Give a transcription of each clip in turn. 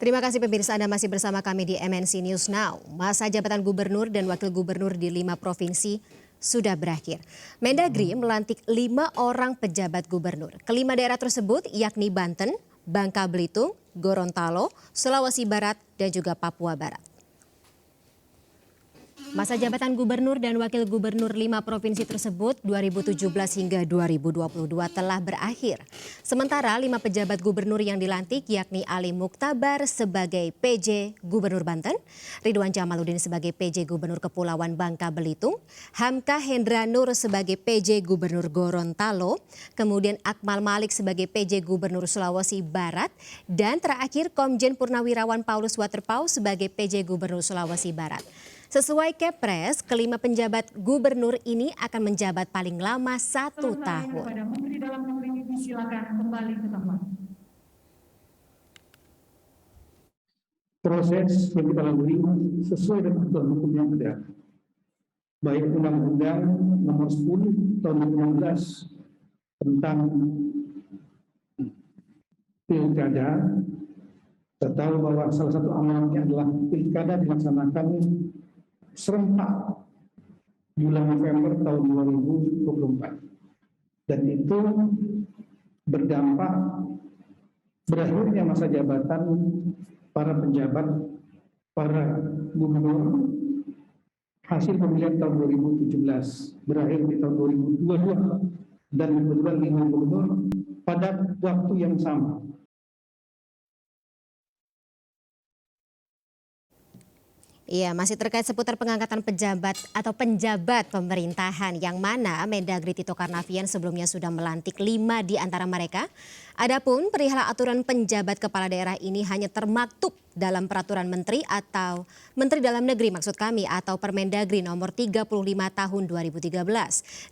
Terima kasih pemirsa, Anda masih bersama kami di MNC News Now. Masa jabatan gubernur dan wakil gubernur di 5 provinsi sudah berakhir. Mendagri melantik 5 orang pejabat gubernur. Kelima daerah tersebut yakni Banten, Bangka Belitung, Gorontalo, Sulawesi Barat, dan juga Papua Barat. Masa jabatan gubernur dan wakil gubernur 5 provinsi tersebut 2017 hingga 2022 telah berakhir. Sementara 5 pejabat gubernur yang dilantik yakni Ali Muktabar sebagai PJ Gubernur Banten, Ridwan Jamaluddin sebagai PJ Gubernur Kepulauan Bangka Belitung, Hamka Hendra Nur sebagai PJ Gubernur Gorontalo, kemudian Akmal Malik sebagai PJ Gubernur Sulawesi Barat, dan terakhir Komjen Purnawirawan Paulus Waterpauw sebagai PJ Gubernur Sulawesi Barat. Sesuai Kepres, kelima penjabat gubernur ini akan menjabat paling lama 1 tahun. Menteri Dalam Negeri silakan kembali ke tempat. Proses yang kita lalui sesuai dengan aturan hukum yang ada, baik Undang-Undang Nomor 10 Tahun 2016 tentang pilkada. Kita tahu bahwa salah satu amanatnya adalah pilkada dilaksanakan serentak bulan November tahun 2024, dan itu berdampak berakhirnya masa jabatan para penjabat, para gubernur hasil pemilihan tahun 2017 berakhir di tahun 2022, dan kebetulan 5 gubernur pada waktu yang sama. Iya, masih terkait seputar pengangkatan pejabat atau penjabat pemerintahan yang mana Mendagri Tito Karnavian sebelumnya sudah melantik 5 di antara mereka. Adapun perihal aturan penjabat kepala daerah ini hanya termaktub dalam peraturan menteri atau Menteri Dalam Negeri maksud kami atau Permendagri nomor 35 tahun 2013.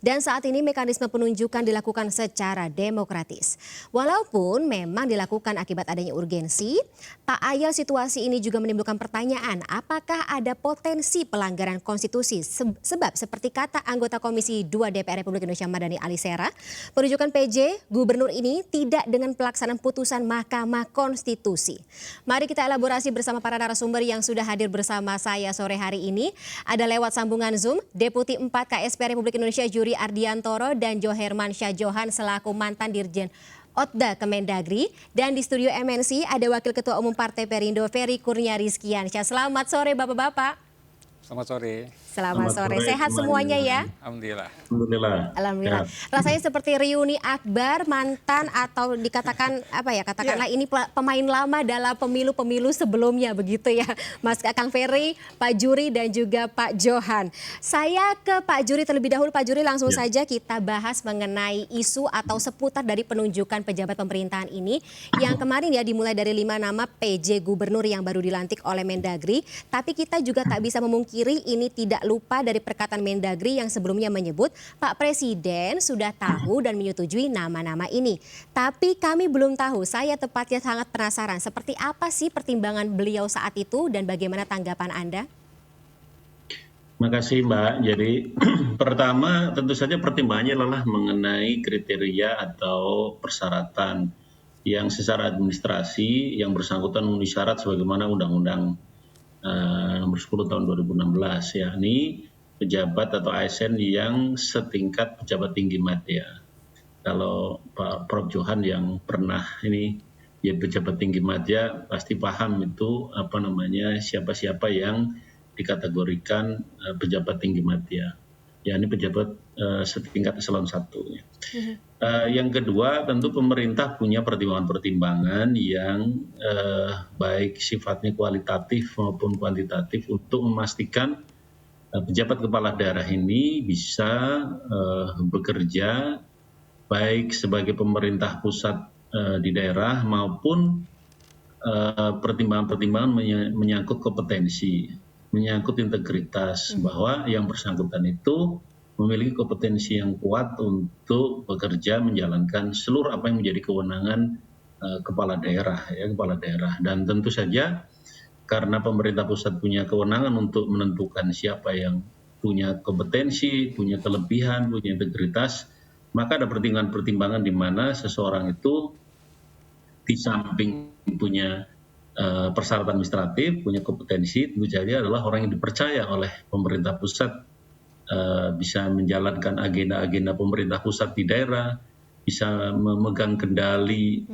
Dan saat ini mekanisme penunjukan dilakukan secara demokratis. Walaupun memang dilakukan akibat adanya urgensi, tak ayal situasi ini juga menimbulkan pertanyaan apakah ada potensi pelanggaran konstitusi sebab seperti kata anggota Komisi 2 DPR Republik Indonesia Mardani Alisera, penunjukan PJ Gubernur ini tidak dengan pelaksanaan putusan Mahkamah Konstitusi. Mari kita elaborasi bersama para narasumber yang sudah hadir bersama saya sore hari ini. Ada lewat sambungan Zoom, Deputi 4 KSP Republik Indonesia Juri Ardiantoro dan Joherman Syah Johan selaku mantan Dirjen Otda Kemendagri, dan di studio MNC ada Wakil Ketua Umum Partai Perindo Ferry Kurnia Rizkiansyah. Selamat sore Bapak-Bapak. Selamat sore. Selamat sore. Sehat semuanya ya? Alhamdulillah. Alhamdulillah. Rasanya seperti reuni akbar mantan atau dikatakan apa ya, katakanlah ini pemain lama dalam pemilu-pemilu sebelumnya begitu ya. Mas Kang Ferry, Pak Juri dan juga Pak Johan. Saya ke Pak Juri terlebih dahulu. Pak Juri, langsung saja kita bahas mengenai isu atau seputar dari penunjukan pejabat pemerintahan ini yang kemarin ya dimulai dari 5 nama PJ Gubernur yang baru dilantik oleh Mendagri. Tapi kita juga tak bisa memungkiri ini tidak lupa dari perkataan Mendagri yang sebelumnya menyebut Pak Presiden sudah tahu dan menyetujui nama-nama ini. Tapi kami belum tahu, saya tepatnya sangat penasaran seperti apa sih pertimbangan beliau saat itu dan bagaimana tanggapan Anda? Makasih Mbak. Jadi pertama tentu saja pertimbangannya adalah mengenai kriteria atau persyaratan yang secara administrasi yang bersangkutan memenuhi syarat sebagaimana Undang-Undang nomor 10 tahun 2016, yakni pejabat atau ASN yang setingkat pejabat tinggi madya. Kalau Pak Prof Johan yang pernah ini ya pejabat tinggi madya pasti paham itu siapa-siapa yang dikategorikan pejabat tinggi madya. Ya ini pejabat setingkat eselon 1. Yang kedua tentu pemerintah punya pertimbangan-pertimbangan yang baik sifatnya kualitatif maupun kuantitatif untuk memastikan pejabat kepala daerah ini bisa bekerja baik sebagai pemerintah pusat di daerah maupun pertimbangan-pertimbangan menyangkut kompetensi, menyangkut integritas, bahwa yang bersangkutan itu memiliki kompetensi yang kuat untuk bekerja menjalankan seluruh apa yang menjadi kewenangan kepala daerah. Dan tentu saja karena pemerintah pusat punya kewenangan untuk menentukan siapa yang punya kompetensi, punya kelebihan, punya integritas, maka ada pertimbangan-pertimbangan di mana seseorang itu di samping punya persyaratan administratif, punya kompetensi, tentu saja adalah orang yang dipercaya oleh pemerintah pusat, bisa menjalankan agenda-agenda pemerintah pusat di daerah, bisa memegang kendali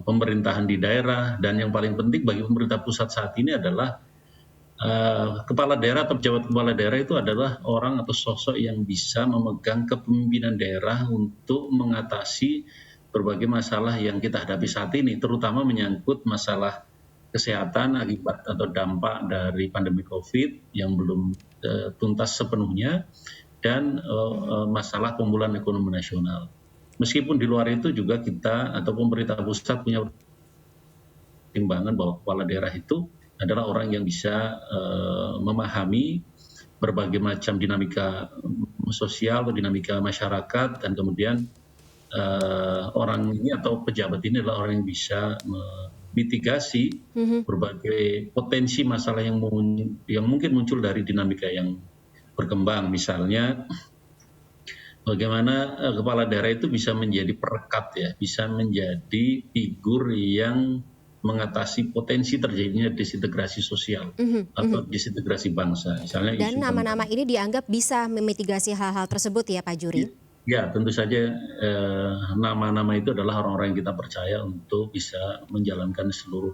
pemerintahan di daerah, dan yang paling penting bagi pemerintah pusat saat ini adalah kepala daerah atau pejabat kepala daerah itu adalah orang atau sosok yang bisa memegang kepemimpinan daerah untuk mengatasi berbagai masalah yang kita hadapi saat ini, terutama menyangkut masalah kesehatan akibat atau dampak dari pandemi COVID yang belum tuntas sepenuhnya, dan masalah pemulihan ekonomi nasional. Meskipun di luar itu juga kita atau pemerintah pusat punya pertimbangan bahwa kepala daerah itu adalah orang yang bisa memahami berbagai macam dinamika sosial atau dinamika masyarakat, dan kemudian orang ini atau pejabat ini adalah orang yang bisa mitigasi berbagai potensi masalah yang mungkin muncul dari dinamika yang berkembang. Misalnya bagaimana kepala daerah itu bisa menjadi perekat ya, bisa menjadi figur yang mengatasi potensi terjadinya disintegrasi sosial atau disintegrasi bangsa. Misalnya Dan nama-nama ini dianggap bisa memitigasi hal-hal tersebut ya Pak Juri? Ya, tentu saja nama-nama itu adalah orang-orang yang kita percaya untuk bisa menjalankan seluruh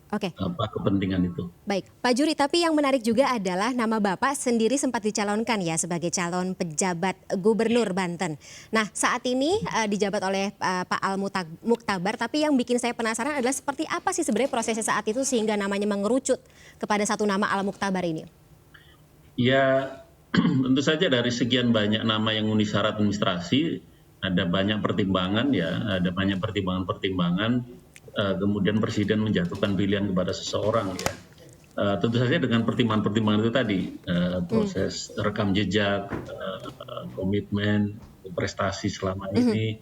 kepentingan itu. Baik, Pak Juri, tapi yang menarik juga adalah nama Bapak sendiri sempat dicalonkan ya sebagai calon pejabat Gubernur Banten. Nah, saat ini dijabat oleh Pak Al Muktabar, tapi yang bikin saya penasaran adalah seperti apa sih sebenarnya prosesnya saat itu sehingga namanya mengerucut kepada satu nama Al Muktabar ini? Ya, tentu saja dari sekian banyak nama yang memenuhi syarat administrasi, ada banyak pertimbangan ya, ada banyak pertimbangan. Kemudian Presiden menjatuhkan pilihan kepada seseorang ya. Tentu saja dengan pertimbangan-pertimbangan itu tadi, proses rekam jejak, komitmen, prestasi selama ini,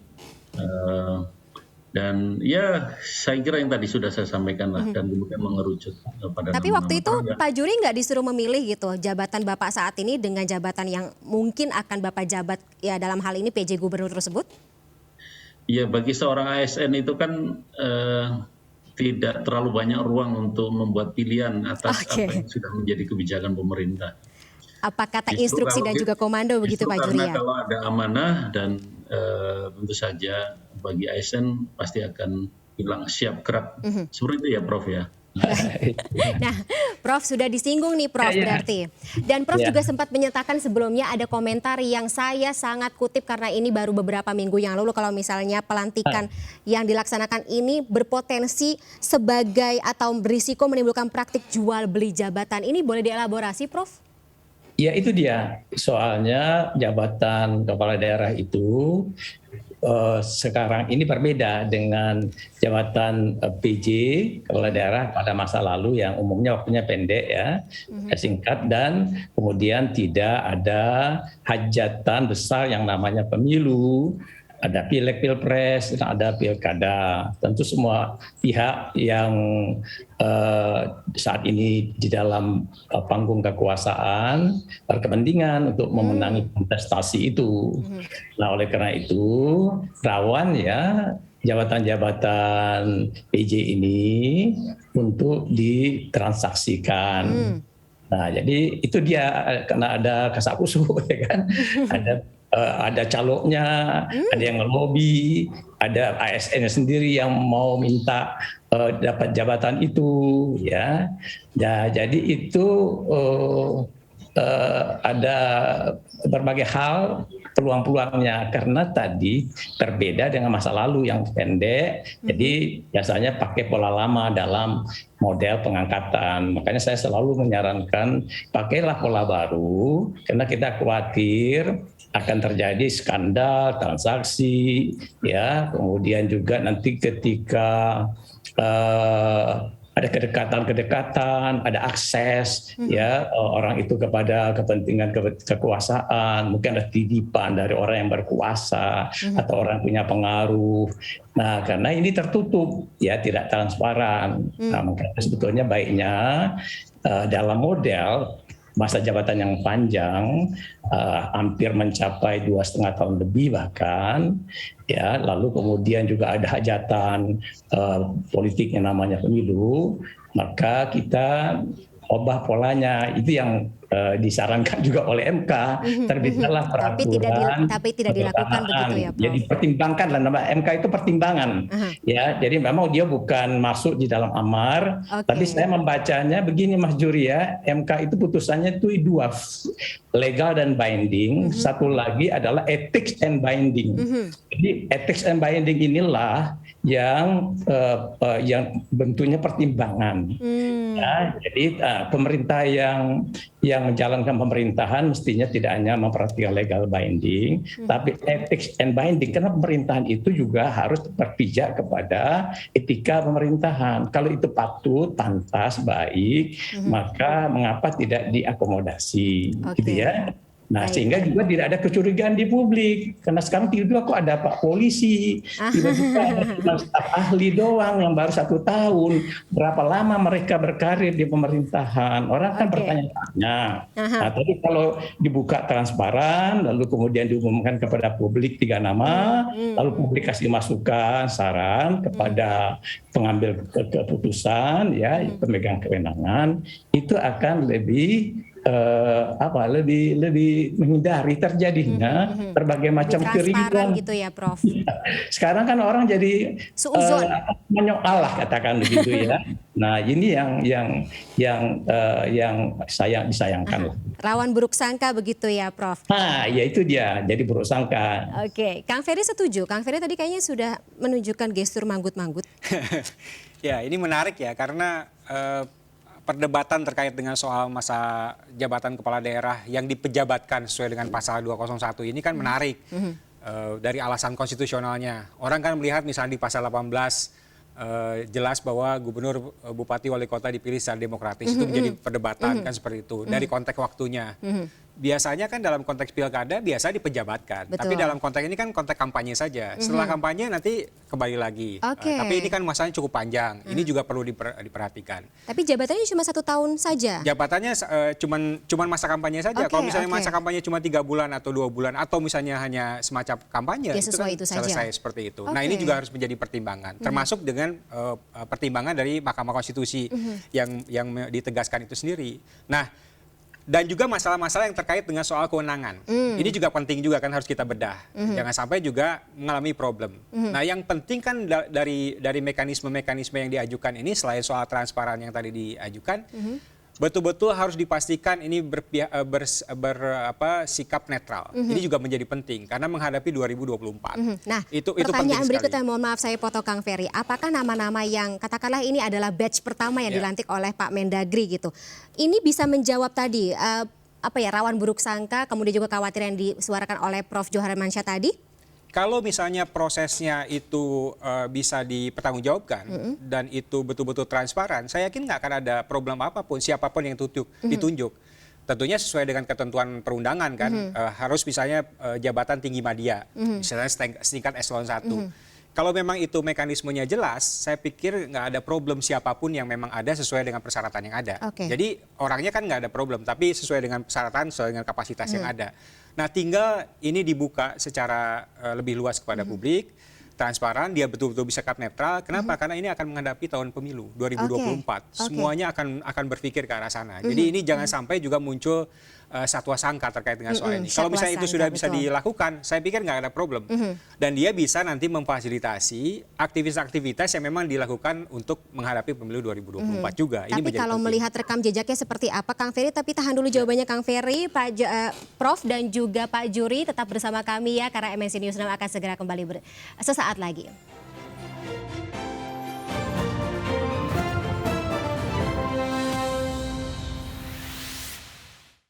dan ya saya kira yang tadi sudah saya sampaikan lah, dan kemudian mengerucut pada Tapi waktu itu Pak Juri nggak disuruh memilih gitu jabatan Bapak saat ini dengan jabatan yang mungkin akan Bapak jabat ya dalam hal ini PJ Gubernur tersebut? Ya, bagi seorang ASN itu kan tidak terlalu banyak ruang untuk membuat pilihan atas apa yang sudah menjadi kebijakan pemerintah. Apa kata instruksi dan juga komando begitu Pak Juri ya? Karena kalau ada amanah dan tentu saja bagi ASN pasti akan bilang siap gerak. Seperti itu ya Prof ya. Nah, Prof sudah disinggung nih Prof berarti. Dan Prof juga sempat menyatakan sebelumnya ada komentar yang saya sangat kutip karena ini baru beberapa minggu yang lalu, kalau misalnya pelantikan yang dilaksanakan ini berpotensi sebagai atau berisiko menimbulkan praktik jual beli jabatan. Ini boleh dielaborasi Prof? Ya itu dia, soalnya jabatan kepala daerah itu sekarang ini berbeda dengan jabatan PJ kepala daerah pada masa lalu yang umumnya waktunya pendek ya, singkat, dan kemudian tidak ada hajatan besar yang namanya pemilu, ada pileg, pilpres, ada pilkada. Tentu semua pihak yang saat ini di dalam panggung kekuasaan berkepentingan untuk memenangi kontestasi itu. Nah, oleh karena itu rawan ya jabatan-jabatan PJ ini untuk ditransaksikan. Nah, jadi itu dia, karena ada kasakusuk ya kan, ada calonnya, ada yang ngelobi, ada ASN sendiri yang mau minta dapat jabatan itu, ya. Nah, jadi itu ada berbagai hal peluang-peluangnya, karena tadi berbeda dengan masa lalu yang pendek. Jadi biasanya pakai pola lama dalam model pengangkatan. Makanya saya selalu menyarankan pakailah pola baru, karena kita khawatir akan terjadi skandal, transaksi, ya. Kemudian juga nanti ketika ada kedekatan, ada akses ya orang itu kepada kepentingan kekuasaan, mungkin ada titipan dari orang yang berkuasa atau orang yang punya pengaruh. Nah, karena ini tertutup ya, tidak transparan. Nah, makanya sebetulnya baiknya dalam model masa jabatan yang panjang, hampir mencapai 2,5 tahun lebih bahkan, ya. Lalu kemudian juga ada hajatan politik yang namanya pemilu, maka kita ubah polanya. Itu yang disarankan juga oleh MK, terbitlah peraturan. Tapi tidak dilakukan begitu ya, Prof. Jadi pertimbangkan lah, nama MK itu pertimbangan. Ya, jadi memang dia bukan masuk di dalam amar, tapi saya membacanya begini Mas Juri ya, MK itu putusannya itu dua, legal dan binding, satu lagi adalah ethics and binding. Jadi ethics and binding inilah yang bentuknya pertimbangan. Ya, jadi pemerintah yang menjalankan pemerintahan mestinya tidak hanya memperhatikan legal binding, tapi ethics and binding, karena pemerintahan itu juga harus berpijak kepada etika pemerintahan. Kalau itu patut, pantas, baik, maka mengapa tidak diakomodasi, gitu ya. Nah, sehingga juga tidak ada kecurigaan di publik. Karena sekarang tiba-tiba kok ada Pak Polisi, tiba-tiba ada staf ahli doang yang baru 1 tahun. Berapa lama mereka berkarir di pemerintahan? Orang kan bertanya-tanya. Nah, tapi kalau dibuka transparan, lalu kemudian diumumkan kepada publik 3 nama, lalu publik kasih masukan, saran kepada pengambil keputusan, ya, pemegang kewenangan, itu akan lebih lebih menghindari terjadinya berbagai macam keributan gitu ya, Prof. Sekarang kan orang jadi menyoal lah, katakan begitu ya. Nah, ini yang disayangkan lah. Rawan buruk sangka begitu ya, Prof. Nah, ya itu dia, jadi buruk sangka. Oke, Kang Ferry setuju. Kang Ferry tadi kayaknya sudah menunjukkan gestur manggut-manggut. Ya, ini menarik ya, karena perdebatan terkait dengan soal masa jabatan kepala daerah yang dipejabatkan sesuai dengan pasal 201 ini kan menarik. Dari alasan konstitusionalnya. Orang kan melihat misalnya di pasal 18 jelas bahwa gubernur, bupati, wali kota dipilih secara demokratis. Itu menjadi perdebatan kan seperti itu. Dari konteks waktunya. Biasanya kan dalam konteks pilkada biasa dipejabatkan. Betul. Tapi dalam konteks ini kan konteks kampanye saja. Setelah kampanye nanti kembali lagi. Tapi ini kan masanya cukup panjang. Ini juga perlu diperhatikan. Tapi jabatannya cuma 1 tahun saja? Jabatannya cuman masa kampanye saja. Kalau misalnya masa kampanye cuma 3 bulan atau 2 bulan. Atau misalnya hanya semacam kampanye. Ya, itu kan selesai seperti itu. Nah, ini juga harus menjadi pertimbangan. Termasuk dengan pertimbangan dari Mahkamah Konstitusi yang ditegaskan itu sendiri. Nah, dan juga masalah-masalah yang terkait dengan soal kewenangan. Ini juga penting juga kan, harus kita bedah. Jangan sampai juga mengalami problem. Nah, yang penting kan dari mekanisme-mekanisme yang diajukan ini, selain soal transparan yang tadi diajukan, betul-betul harus dipastikan ini sikap netral. Ini juga menjadi penting karena menghadapi 2024. Nah, itu pertanyaan berikutnya, sekali. mohon maaf saya potong Kang Ferry. Apakah nama-nama yang katakanlah ini adalah batch pertama yang dilantik oleh Pak Mendagri gitu, ini bisa menjawab tadi rawan buruk sangka, kemudian juga kekhawatiran yang disuarakan oleh Prof. Johar Mansyah tadi? Kalau misalnya prosesnya itu bisa dipertanggungjawabkan dan itu betul-betul transparan, saya yakin nggak akan ada problem apapun, siapapun yang ditunjuk. Tentunya sesuai dengan ketentuan perundangan kan, harus misalnya jabatan tinggi media, misalnya setingkat eselon 1. Kalau memang itu mekanismenya jelas, saya pikir nggak ada problem siapapun yang memang ada sesuai dengan persyaratan yang ada. Jadi orangnya kan nggak ada problem, tapi sesuai dengan persyaratan, sesuai dengan kapasitas yang ada. Nah, tinggal ini dibuka secara lebih luas kepada publik, transparan, dia betul-betul bisa sikap netral. Kenapa? Karena ini akan menghadapi tahun pemilu 2024. Semuanya akan berpikir ke arah sana. Jadi ini jangan sampai juga muncul satwa sangka terkait dengan soal ini. Kalau misalnya itu sudah bisa dilakukan, saya pikir nggak ada problem. Dan dia bisa nanti memfasilitasi aktivitas-aktivitas yang memang dilakukan untuk menghadapi pemilu 2024 juga. Ini Tapi kalau melihat rekam jejaknya seperti apa, Kang Ferry, tapi tahan dulu jawabannya Kang Ferry, Prof dan juga Pak Juri tetap bersama kami ya, karena MNC News Now akan segera kembali sesaat lagi.